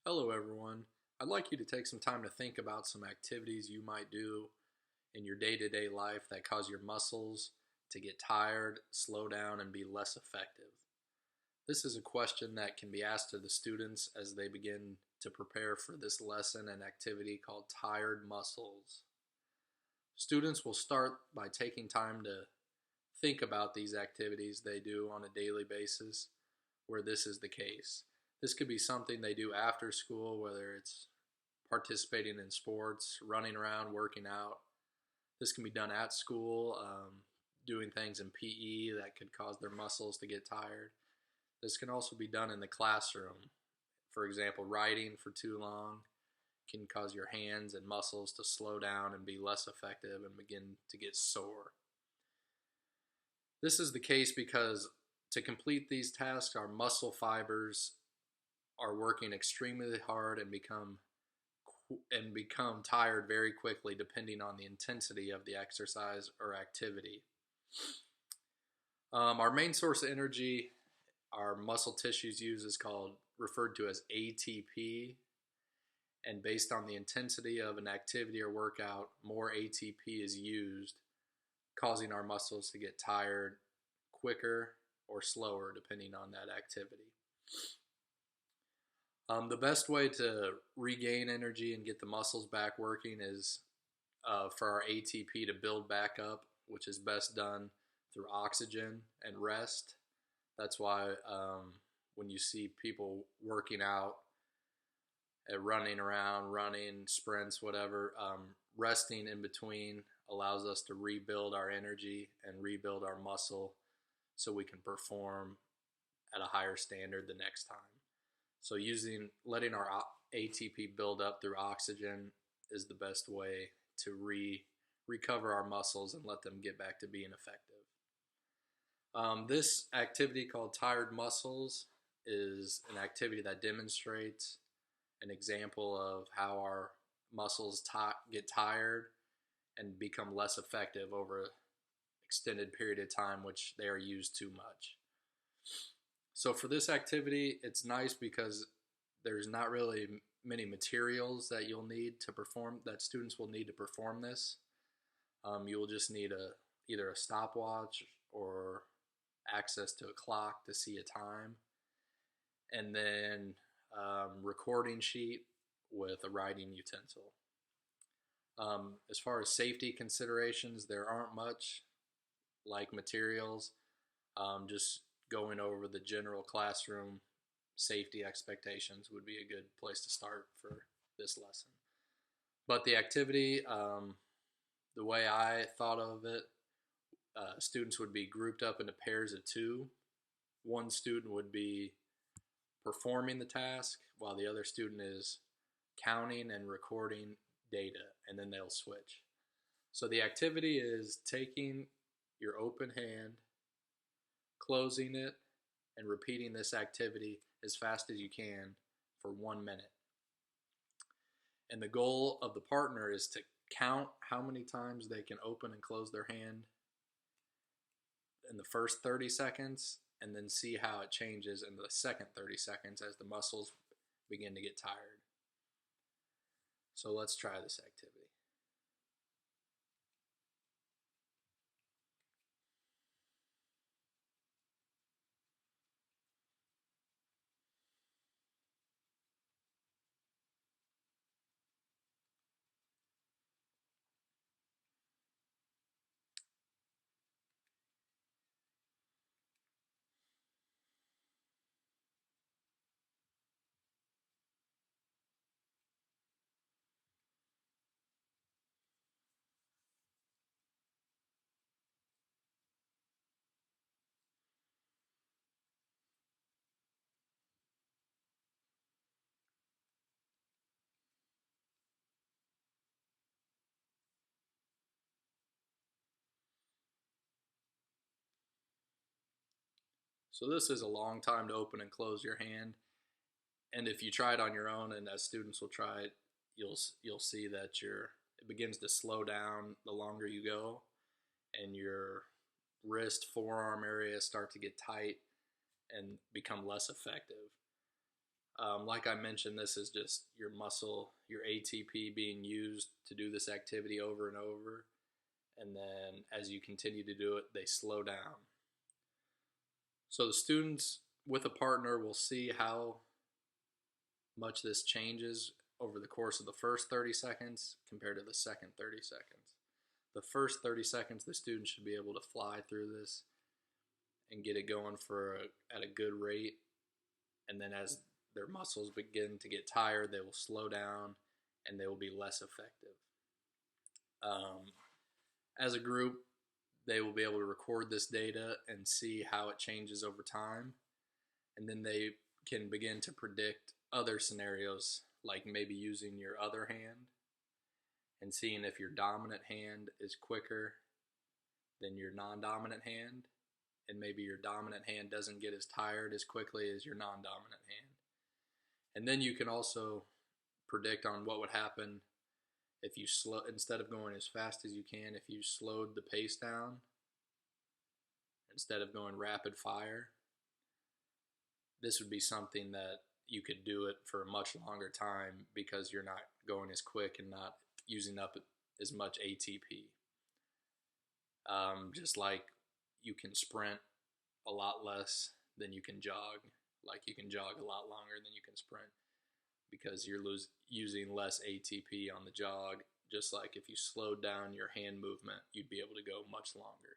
Hello, everyone. I'd like you to take some time to think about some activities you might do in your day to day life that cause your muscles to get tired, slow down, and be less effective. This is a question that can be asked to the students as they begin to prepare for this lesson and activity called tired muscles. Students will start by taking time to think about these activities they do on a daily basis where this is the case. This could be something they do after school, whether it's participating in sports, running around, working out. This can be done at school, doing things in PE that could cause their muscles to get tired. This can also be done in the classroom. For example, writing for too long can cause your hands and muscles to slow down and be less effective and begin to get sore. This is the case because to complete these tasks, our muscle fibers are working extremely hard and become tired very quickly depending on the intensity of the exercise or activity. Our main source of energy our muscle tissues use is referred to as ATP, and based on the intensity of an activity or workout, more ATP is used, causing our muscles to get tired quicker or slower depending on that activity. The best way to regain energy and get the muscles back working is for our ATP to build back up, which is best done through oxygen and rest. That's why when you see people working out, running around, running, sprints, whatever, resting in between allows us to rebuild our energy and rebuild our muscle so we can perform at a higher standard the next time. So letting our ATP build up through oxygen is the best way to recover our muscles and let them get back to being effective. This activity called tired muscles is an activity that demonstrates an example of how our muscles get tired and become less effective over an extended period of time, which they are used too much. So for this activity, it's nice because there's not really many materials that students will need to perform this. You will just need either a stopwatch or access to a clock to see a time, and then recording sheet with a writing utensil. As far as safety considerations, there aren't much like materials. Just going over the general classroom safety expectations would be a good place to start for this lesson. But the activity, the way I thought of it, students would be grouped up into pairs of two. One student would be performing the task while the other student is counting and recording data, and then they'll switch. So the activity is taking your open hand, closing it, and repeating this activity as fast as you can for 1 minute. And the goal of the partner is to count how many times they can open and close their hand in the first 30 seconds and then see how it changes in the second 30 seconds as the muscles begin to get tired. So let's try this activity. So this is a long time to open and close your hand. And if you try it on your own, and as students will try it, you'll see that it begins to slow down the longer you go, and your wrist, forearm areas start to get tight and become less effective. Like I mentioned, this is just your muscle, your ATP being used to do this activity over and over. And then as you continue to do it, they slow down. So the students with a partner will see how much this changes over the course of the first 30 seconds compared to the second 30 seconds. The first 30 seconds, the student should be able to fly through this and get it going at a good rate. And then as their muscles begin to get tired, they will slow down and they will be less effective. As a group, they will be able to record this data and see how it changes over time. And then they can begin to predict other scenarios, like maybe using your other hand and seeing if your dominant hand is quicker than your non-dominant hand, and maybe your dominant hand doesn't get as tired as quickly as your non-dominant hand. And then you can also predict on what would happen if you instead of going as fast as you can, if you slowed the pace down instead of going rapid fire. This would be something that you could do it for a much longer time because you're not going as quick and not using up as much ATP. Just like you can sprint a lot less than you can jog. Like you can jog a lot longer than you can sprint because you're using less ATP on the jog. Just like if you slowed down your hand movement, you'd be able to go much longer.